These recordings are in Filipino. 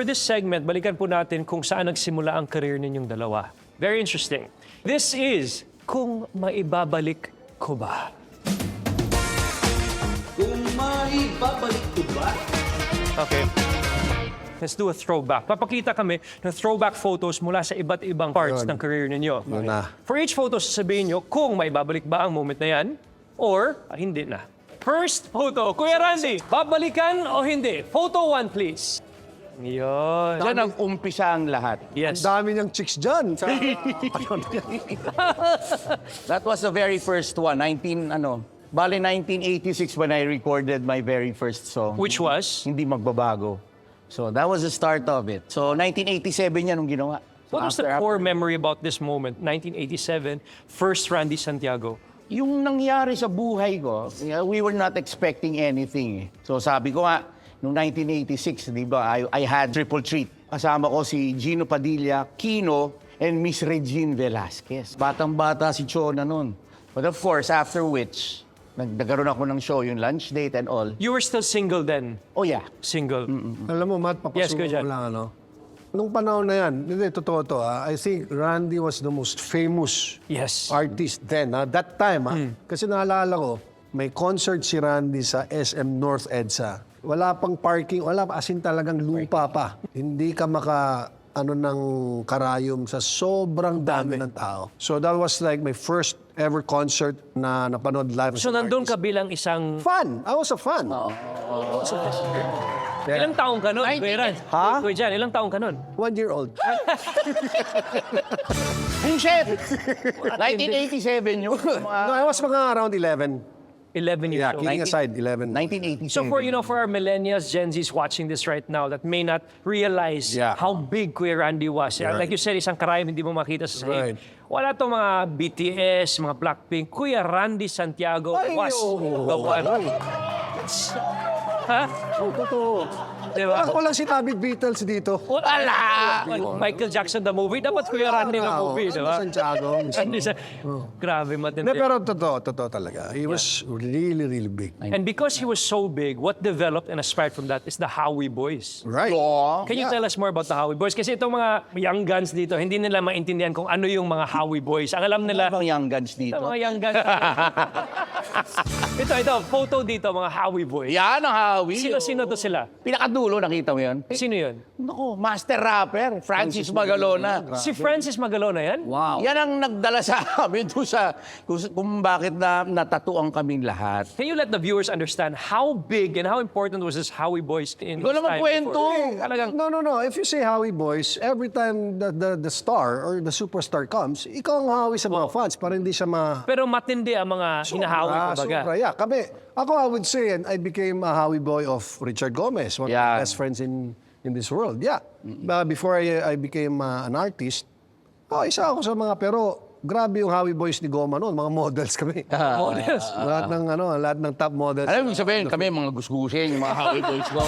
for this segment, balikan po natin kung saan nagsimula ang career ninyong dalawa. Very interesting. This is Kung Maibabalik Ko Ba? Kung maibabalik ko ba? Okay. Let's do a throwback. Papakita kami ng throwback photos mula sa iba't ibang parts ng career ninyo. Yun na. For each photo, sasabihin nyo kung maibabalik ba ang moment na yan or hindi na. First photo, Kuya Randy, babalikan o hindi? Photo 1, please. Yun. Diyan ang umpisa ang lahat. Yes. Ang dami niyang chicks dyan. That was the very first one, 1986 when I recorded my very first song. Which was? Hindi magbabago. So that was the start of it. So 1987 yan nung ginawa. So What was the core memory about this moment? 1987, first Randy Santiago. Yung nangyari sa buhay ko, we were not expecting anything. So sabi ko nga, noong 1986, di ba, I had triple treat. Kasama ko si Gino Padilla, Kino, and Miss Regine Velasquez. Batang-bata si Chona noon. But of course, after which, nagkaroon ako ng show, yung lunch date and all. You were still single then? Oh yeah. Single. Alam mo, Matt, Yes, Kuya papasuko Jan. ko lang, ano? Nung panahon na yan, hindi, totoo to, I think Randy was the most famous Yes. artist then. That time, kasi naalala ko, may concert si Randy sa SM North EDSA. Wala pang parking, wala pa, as in talagang lupa pa. Hindi ka ng karayom sa sobrang dami ng tao. So that was like my first ever concert na napanood live. So as an nandun ka artist. bilang isang... Fun! I was a fan. Ilang taong ka nun, Kuya Ran? Ha? Kuya Jan, ilang taong ka nun? 1 year old. Bullshit! 1987 yun. No, I was mga around 11. 11 years Yeah, old. kidding aside, 11. 1987. So for our millennials, Gen Zs watching this right now that may not realize Yeah. how big Kuya Randy was. Like you said, isang karayom hindi mo makita sa sahig. Right. Wala tong mga BTS, mga Blackpink. Kuya Randy Santiago was the one. Ha? Totoo. Diba? Ako lang sinabing Beatles dito. Wala! Michael Jackson the movie. Dapat Kuya Randy the movie, diba? Santiago. Randy sa... Grabe, matindi. Hindi, pero totoo talaga. He was really, really big. And because he was so big, what developed and aspired from that is the Howie Boys. Right. Can you tell us more about the Howie Boys? Kasi itong mga young guns dito, hindi nila maintindihan kung ano yung mga Howie Boys. Ang alam nila, Ibang young guns dito. mga young guns. ito, photo dito, mga Howie Boys. Yan ang Howie. Sino to sila? Pinakadulo, nakita mo yun? Sino yun? Naku, master rapper, Francis Magalona. Si Francis Magalona yan? Wow. Yan ang nagdala sa amin doon sa kung bakit natatuan kaming lahat. Can you let the viewers understand how big and how important was this Howie Boys in Ikaw this naman time kwento. before? Talagang, No. If you say Howie Boys, every time the star or the superstar comes, ikaw ang Howie sa mga fans para hindi siya pero matindi ang mga hinahawi, kumbaga. sobra, yeah. Ako, I would say, and I became a Howie boy of Richard Gomez, one of Yeah. the best friends in this world. Yeah. Before I became an artist, isa ako sa mga, pero grabe yung Howie Boys ni Goma noon, mga models kami. Models. lahat ng top models. Alam mo sabihin, kami mga gusgusin, yung mga Howie Boys ko.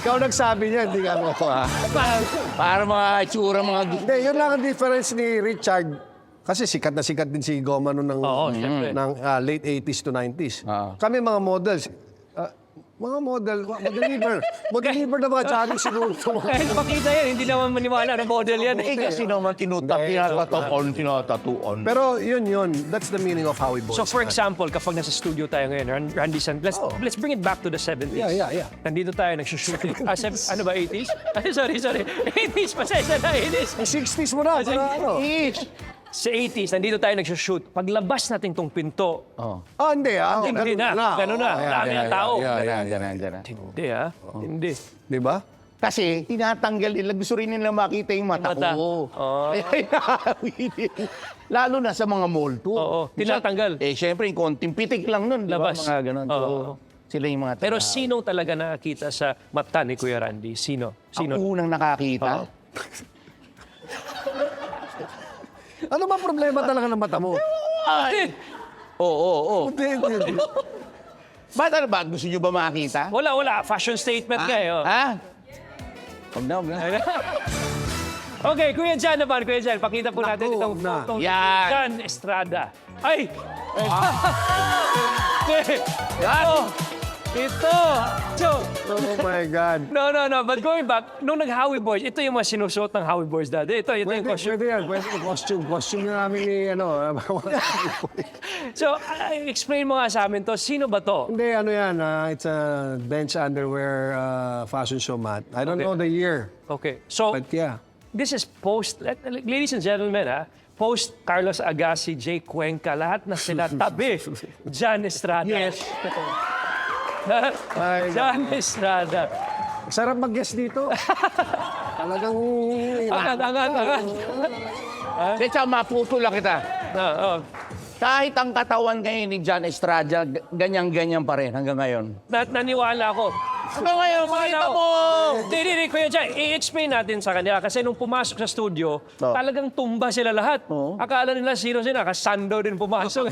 Ikaw nagsabi niya, hindi ka ako ha. Para mga itsura, mga Hindi, yun lang ang difference ni Richard. Kasi sikat na sikat din si Goma noon ng, Oo, syempre. ng late 80s to 90s. Kami mga models, mag-deliver na mga challenge siguro. Kahit pakita yan, hindi naman maniwala na model yan. Eh, kasi naman tinatatuon. Pero yun, that's the meaning of Howie Boys. So for example, kapag nasa studio tayo ngayon, Randy San, let's bring it back to the 70s. Yeah. Nandito tayo nagsushooting. Ano ba, 80s? Ay, sorry. 80s, pasensya na, 80s. 60s mo na, para ano? Sa 80s, nandito tayo nagsushoot. Paglabas natin tong pinto, Hindi hindi na. Ganun na. Dami ng tao. Yan. Hindi Hindi. Di ba? Kasi tinatanggal nila, gusto rin nila makita yung mata Mata. ko. Oh. Lalo na sa mga multo. Oo, tinatanggal. Syempre, yung konting pitik lang nun. di ba? Labas. Mga ganun. Oo. So, sila yung mga Pero sino talaga nakakita sa mata ni Kuya Randy? Sino? Ang unang nakakita. Ano ba problema talaga ng mata mo? Ay! Oo. Hindi. Ba't ano ba? Gusto nyo ba makita? Wala. Fashion statement nga eh. Oh. Ha? Huwag na. Okay, Kuya Jan naman. Kuya Jan, pakita po natin Naku, itong na. photo. Yan. Jan Estrada. Ay! Yan. Oh. Ito! So, Oh my God. no. But going back, nung nag-Howie Boys, ito yung mga sinusuot ng Howie Boys dati. Ito yung costume. Pwede yan. Pwede yung costume na namin ni, So, explain mo nga sa amin to. Sino ba to? Hindi, ano yan. It's a bench underwear fashion show, Matt. I don't Okay. know the year. Okay. So, But yeah. this is post, ladies and gentlemen, post Carlos Agassi, Jay Cuenca, lahat na sila tabi. John Estrada. Yes. Ay, John Estrada. sarap mag-guest dito. Talagang... Angat. Kaya maputo lang kita. Oh. Kahit ang katawan ngayon ni John Estrada, ganyan-ganyan pa rin hanggang ngayon. Naniwala ako. Hanggang ngayon, makita mo! Hindi, Kuya Jay, i-explain natin sa kanila. Kasi nung pumasok sa studio, talagang tumba sila lahat. Akala nila sino sila, kasando din pumasok.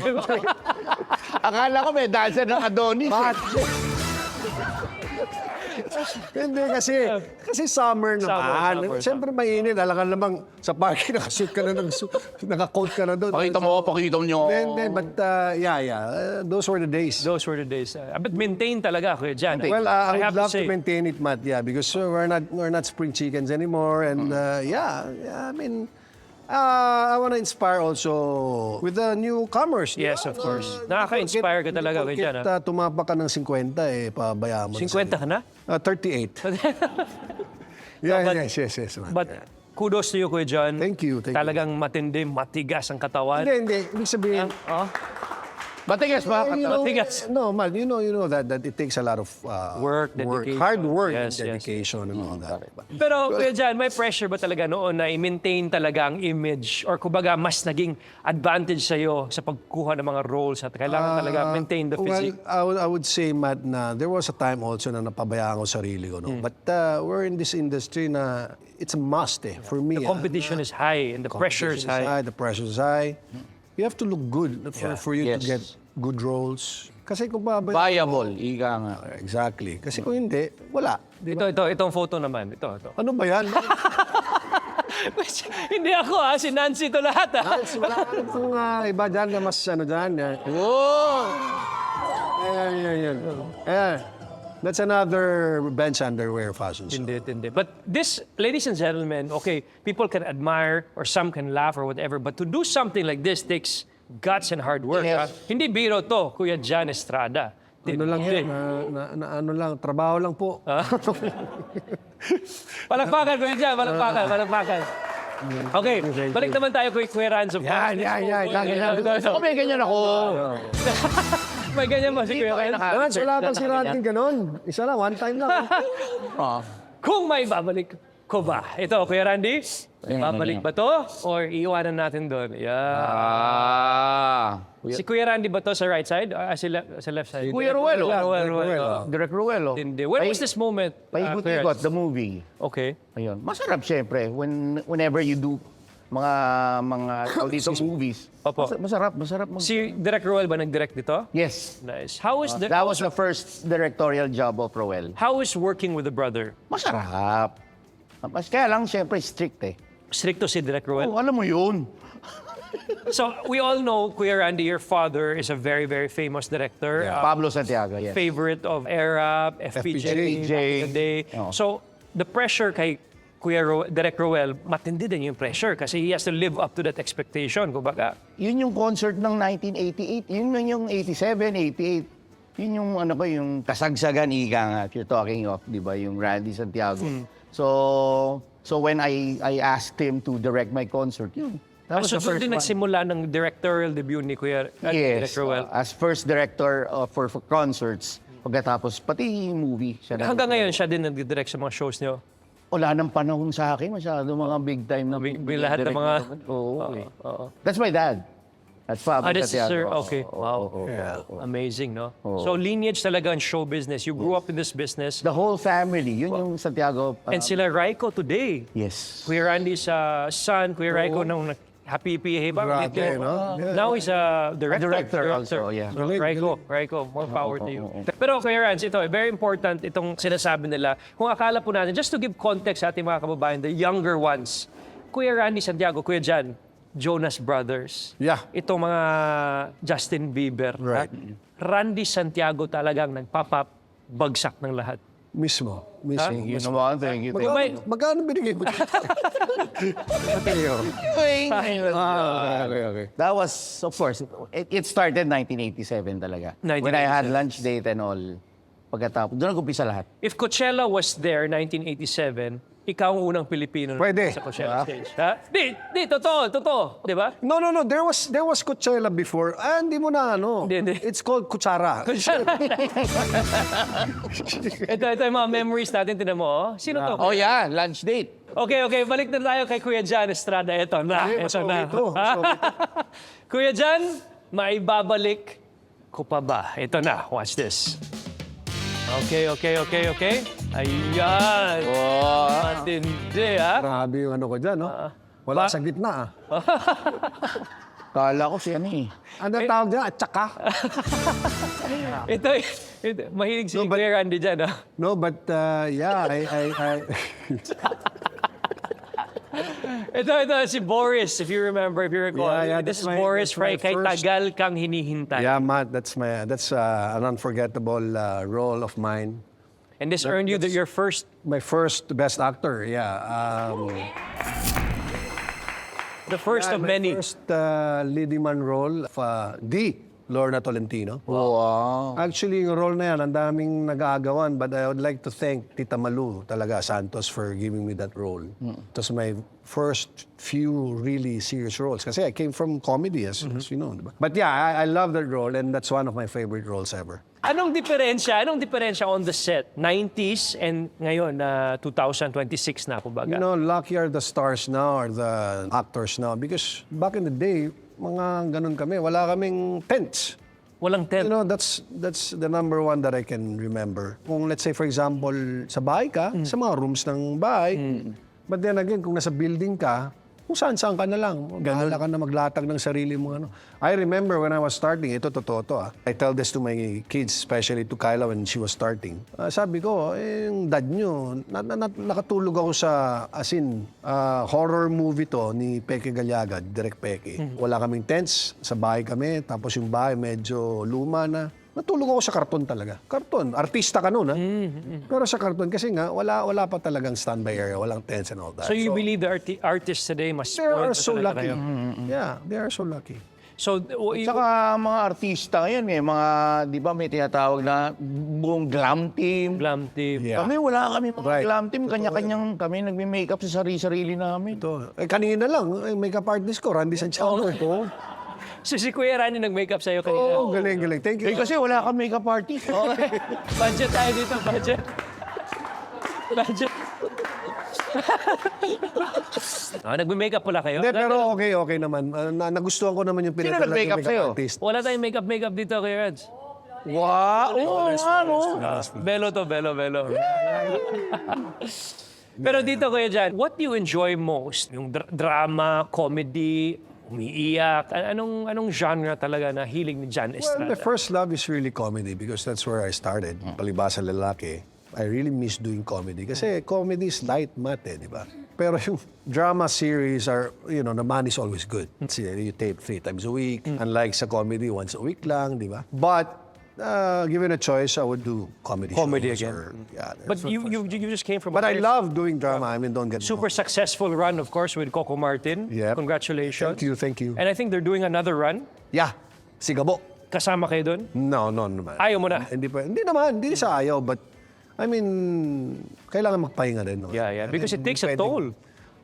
Akala ko may dancer ng Adonis. Hindi kasi summer naman. Summer. Siyempre mainit. Alam ka namang sa parking nakasuit ka na, naka-coat ka na doon. Pakita mo nyo. Then, but those were the days. Those were the days. But maintain talaga, Kuya Jan. Well, I have would love to say, maintain it, Matt, because we're not spring chickens anymore. And I mean, I want to inspire also with the newcomers. Yes, of course. Nakaka-inspire ka talaga, Kuya Jan. Tumapak ka ng 50, pabayaan mo. 50 ka na? 38. Yes, Matt. But kudos to you, Kuya John. Thank you. Talagang matindi, matigas ang katawan. Hindi. Ibig sabihin, Matigas ba? Matigas. No, man, you know that it takes a lot of Work, dedication. hard work, Yes, and dedication, and all that. Pero, Kuya John, may pressure ba talaga noon na i-maintain talaga ang image or kumbaga mas naging advantage sa'yo sa pagkuha ng mga roles at kailangan talaga maintain the physique? Well, I would say, Matt, na there was a time also na napabayaan ko sarili ko. No? But we're in this industry na it's a must for me. The competition is high and the pressure is high. The pressure is high. You have to look good for you to Yes. get good roles. Kasi kung pabayaan... Viable, ika nga. Exactly. Kasi kung hindi, wala. Itong photo naman. Ito. Ano ba yan? Hindi ako si Nancy to lahat Wala ka pong iba dyan na mas dyan. Oh! Ayan. That's another bench underwear fashion show. Hindi. But this, ladies and gentlemen, okay, people can admire or some can laugh or whatever, but to do something like this takes guts and hard work. Yes. Hindi biro to, Kuya John Estrada. Ano lang yan, ano lang, trabaho lang po. Palakpakan, Kuya John, palakpakan. Okay, balik naman tayo kay Kuya Ranzo. Yan. Ako may ganyan ako. May ganyan ba si Kuya Ranzo? Wala pang sirating ganon. Isa lang, one time lang. Kung may babalik ko ba? Ito, Kuya Randy, babalik ba to? Or iiwanan natin doon? Yeah. Si Kuya Randy ba to sa right side? Sa left side? Kuya Ruelo. Ruelo. Direk Ruelo. Hindi. When was this moment? Kuya Paikot-ikot, the movie. Okay. Ayun. Masarap siyempre whenever you do mga dito movies. Opo. Masarap. Si Direk Roel ba nag-direct dito? Yes. Nice. How is That was the first directorial job of Roel. how is working with the brother? Masarap. Mas kaya lang siyempre strict eh. Stricto si Direk Roel. Oh, alam mo yun. So, we all know, Kuya Randy, your father is a very, very famous director. Pablo Santiago, yes. Favorite of Era, FPJ, back in the day. Oh. So, the pressure kay Direk Roel, matindi din yung pressure kasi he has to live up to that expectation. Kumbaga, Yun yung concert ng 1988. Yun yung 87, 88. Yun yung yung kasagsagan ika nga. If you're talking of, di ba, yung Randy Santiago. So when I asked him to direct my concert, yun. That was so the first din one. nagsimula ng directorial debut ni Kuya Direk Yes, Roel. as first director for concerts. Pagkatapos, pati movie. Siya na- Hanggang ngayon, siya din nag-direct sa mga shows niyo. Wala nang panahon sa akin. Masyado mga big time na Lahat ng mga... Oo. That's my dad. That's Pablo This is Sir, Santiago. okay. Wow. Amazing, no? So lineage talaga in show business. You grew up in this business. The whole family. Yun yung Santiago. And sila Raiko today. Yes. Kuya Randy's son, Kuya Raiko, nung Happy PA. Grabe, no? Now he's a director. Director also, yeah. Raiko, more power to you. Pero Kuya Rands, ito, very important itong sinasabi nila. Kung akala po natin, just to give context sa ating mga kababayan, the younger ones, Kuya Randy Santiago, Kuya Jan, Jonas Brothers. Yeah. Itong mga Justin Bieber. Right. Randy Santiago talagang nagpop-up bagsak ng lahat. Mismo. Thank you naman, thank you. Magkano binigay mo dito? Okay. That was, of course, it started 1987 talaga. When I had lunch date and all. Pagkatapos, doon nag-umpisa lahat. If Coachella was there 1987, ikaw ang unang Pilipino Pwede. sa Coachella stage. Ha? Di, totoo. Di ba? No. There was Coachella before. Hindi mo na ano. Hindi. It's called Kutsara. ito yung mga memories natin. Tinan mo, oh. Sino to? Oh yeah, lunch date. Okay. Balik na tayo kay Kuya Jan Estrada. Ito na. Ito. Kuya Jan, maibabalik ko pa ba? Ito na. Watch this. Okay. Ayan. Oh. Matindi, ha? Grabe yung ano ko dyan, no? Wala sa gitna, Kala ko siya eh. Ano tawag dyan? At saka? ito, mahilig si Kuya Randy dyan, ha? No, but yeah, I Ito si Boris, if you recall. Yeah, This is that's Boris my Fry, kay first- tagal kang hinihintay. Yeah, Matt, that's an unforgettable role of mine. And this earned you your first... My first best actor, yeah. The first of my many. first leading man role of the Lorna Tolentino. Wow. Actually, yung role na yan, ang daming nag-aagawan, but I would like to thank Tita Malu talaga, Santos, for giving me that role. It was my first few really serious roles. Kasi I came from comedy, as you know. Diba? But yeah, I love that role, and that's one of my favorite roles ever. Anong diferensya on the set? 90s and ngayon, 2026 na, kumbaga. You know, lucky are the stars now, or the actors now, because back in the day, mga ganun kami, wala kaming tents. Walang tent. You know, that's the number one that I can remember. Kung let's say, for example, sa bahay ka, sa mga rooms ng bahay, but then again, kung nasa building ka, kung saan-saan ka na lang. Bahala ka na maglatag ng sarili mo. Ano. I remember when I was starting, ito totoo to. I tell this to my kids, especially to Kyla when she was starting. Sabi ko, yung dad nyo, nakatulog ako sa, horror movie to ni Peke Galiaga, Direk Peke. Wala kaming tents, sa bahay kami, tapos yung bahay medyo luma na. Natulog ako sa karton talaga. Karton. Artista ka nun, ha? Pero sa karton, kasi nga, wala pa talagang standby area, walang tents and all that. So you believe the artists today must... They are so talaga lucky. kayo? Yeah, they are so lucky. So, Tsaka mga artista ngayon, mga, di ba may tinatawag na buong glam team. glam team. Yeah. Kami, wala kami mga Right. glam team. Kanya-kanyang kami nagme-makeup sa sarili-sarili namin. Ito. Kanina lang, makeup artist ko, Randy Santiago. So si Kuya Randy nag-makeup sa'yo kanina. Oh, galing. Thank you. Kasi wala kang makeup artist. Budget tayo dito, budget. Nagme-makeup pala kayo? Hindi, pero okay naman. Nagustuhan ko naman yung Sino pinatala nag-makeup ng sa'yo? artist. Wala tayong makeup dito, Kuya Reds. Wow! Oo, ano? Belo to, belo. Pero dito, Kuya Jan, what do you enjoy most? Yung drama, comedy, umiiyak? Anong genre talaga na hilig ni Jan Well, Estrada? my first love is really comedy because that's where I started. Palibasa lalaki. I really miss doing comedy kasi comedy is light math, di ba? Pero yung drama series are, the money is always good. You tape 3 times a week. Unlike sa comedy, once a week lang, di ba? But given a choice, I would do comedy shows again. But that's you just came from But a I very love doing drama. I mean, don't get me super wrong. successful run, of course, with Coco Martin. Yep. Congratulations. Thank you. And I think they're doing another run. Yeah, Sigabo. Kasama kayo doon? No naman. Ayaw mo na? Hindi naman, hindi sa ayaw, but I mean, kailangan magpahinga rin. No? Yeah. Because it takes a Pwede- toll.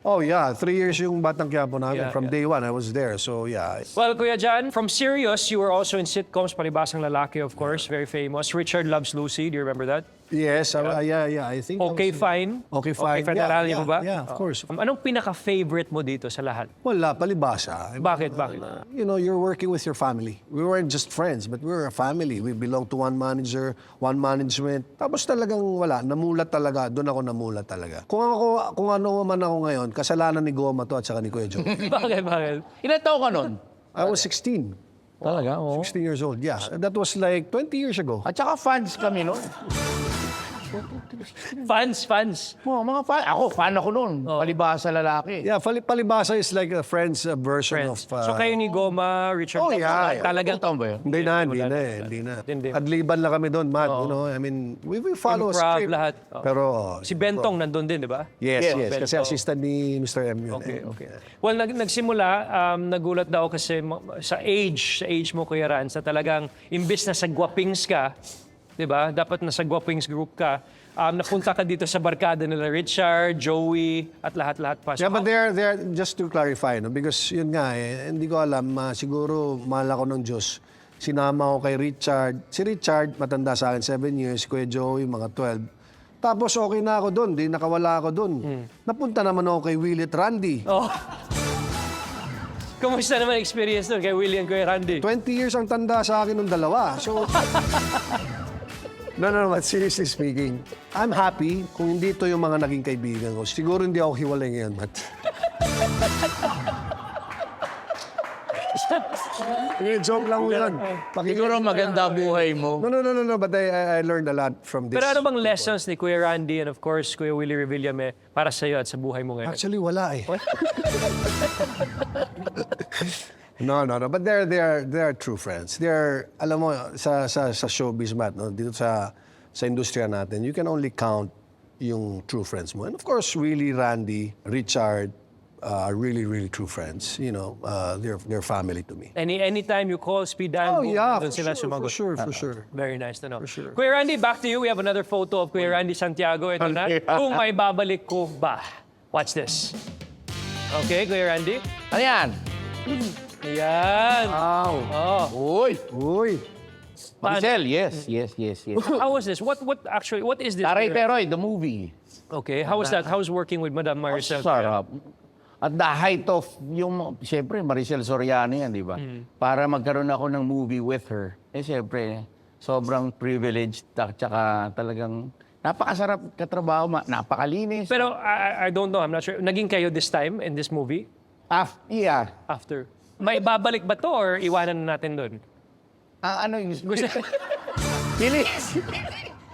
Oh yeah, 3 years yung Batang Quiapo namin. Yeah, From yeah. day one, I was there. So yeah. Well, Kuya Jan, from Sirius, you were also in sitcoms, Palibasang Lalaki, of course, very famous. Richard Loves Lucy, do you remember that? Yes, yeah. I think. Okay, I was- Fine. Okay, Fine. Naalala mo ba? Yeah, of course. Anong pinaka-favorite mo dito sa lahat? Wala, palibasa. Bakit? You're working with your family. We weren't just friends, but we were a family. We belong to one manager, one management. Tapos talagang wala, namulat talaga. Doon ako namulat talaga. Kung ano man ako ngayon, kasalanan ni Goma to at saka ni Kuya Joe. Bakit? Ilan taon ka nun? I was 16. Talaga, oo. 16 years old, yeah. That was like 20 years ago. At saka fans kami nun. Fans. Mga fan. Ako, fan ako noon. Palibhasa lalaki. Yeah, palibhasa is like a Friends version Friends. of... So kayo ni Goma, Richard, Oh, yeah. talagang Taon ba yun? Hindi na. Hindi. Adliban lang kami doon, Matt. You know, I mean, we follow a Improv, script. lahat. Pero... si Bentong nandun din, di ba? Yes. Bentong. Kasi assistant ni Mr. M yun. Okay. Well, nagsimula, nagulat daw kasi sa age mo, Kuya Rans, na talagang imbis na sa Guapings ka, di ba? Dapat nasa Guapings group ka, napunta ka dito sa barkada nila Richard, Joey, at lahat-lahat pa. So, Yeah, but they're just to clarify, no? Because yun nga, hindi ko alam, siguro mahal ako ng Diyos. Sinama ko kay Richard. Si Richard, matanda sa akin, 7 years. Kuya Joey, mga 12. Tapos okay na ako doon, di nakawala ako doon. Napunta naman ako kay Willie at Randy. Oh. Kumusta naman experience doon kay William, Kuya Randy? 20 years ang tanda sa akin ng dalawa. So, no, but seriously speaking, I'm happy kung hindi to yung mga naging kaibigan ko. Siguro hindi ako hiwalay ngayon, Matt. Joke lang yun. Siguro maganda buhay mo. No, but I learned a lot from this. Pero ano bang lessons ni Kuya Randy and of course Kuya Willie Revillame para sa iyo at sa buhay mo ngayon? Actually, wala eh. No. But they're true friends. They're, alam mo, sa showbiz, Matt, no? Dito sa industriya natin, you can only count yung true friends mo. And of course, Willie, Randy, Richard, are really, really true friends. You know, they're family to me. Anytime you call, speed dial, Oh, yeah, doon sila for sumagot. sure. Very nice to know. sure. Kuya Randy, back to you. We have another photo of Kuya Randy Santiago. Ito na. Kung may babalik ko ba? Watch this. Okay, Kuya Randy. Ano yan? Ayan. Wow. Oh. Uy. Maricel, yes. How was this? What is this? Taray Kuya? Peroy, the movie. Okay, how was that? How's working with Madam Maricel? Sarap. At the height of yung, siyempre, Maricel Soriano yan, di ba? Para magkaroon ako ng movie with her, siyempre, sobrang privileged, tsaka talagang napakasarap katrabaho, napakalinis. Pero I don't know, I'm not sure. Naging kayo this time in this movie? Yeah. After? May babalik ba to or iwanan na natin doon? Ano yung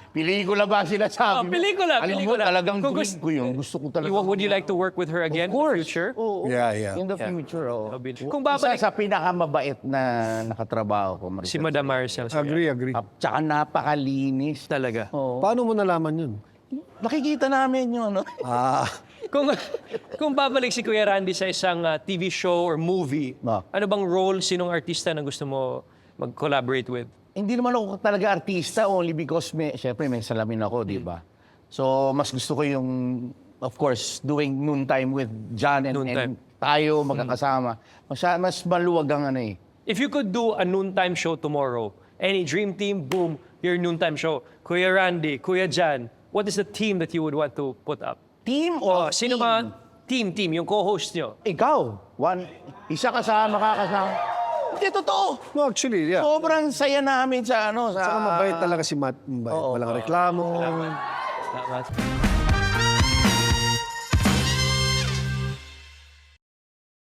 Pelikula ba sila sa akin? Pelikula. Alam mo, talagang Kung dream ko yun. Gusto ko talaga. Would you like to work with her again in the future? Oo. Yeah. In the future, oo. Kung babalik- Isa sa pinakamabait na nakatrabaho ko, Maricel. Si Madam Maricel. Agree. Tsaka napakalinis. Talaga. Oo. Paano mo nalaman yun? Nakikita namin yun, no? Kung babalik si Kuya Randy sa isang TV show or movie, Ah. ano bang role, sinong artista na gusto mo mag-collaborate with? Hindi naman ako talaga artista only because syempre may salamin ako, di ba? So, mas gusto ko yung, of course, doing noontime with John and tayo magkakasama. Mas maluwag ang ano eh. If you could do a noontime show tomorrow, any dream team, boom, your noontime show. Kuya Randy, Kuya John, what is the team that you would want to put up? Team o Sino team? ba team, yung co-host nyo? Ikaw. Isa ka sa makakasama. Hindi, totoo. No, actually, yeah. Sobrang saya namin sa ano. Saka mabait talaga si Matt. Mabait. Oo. Walang reklamo. Salamat.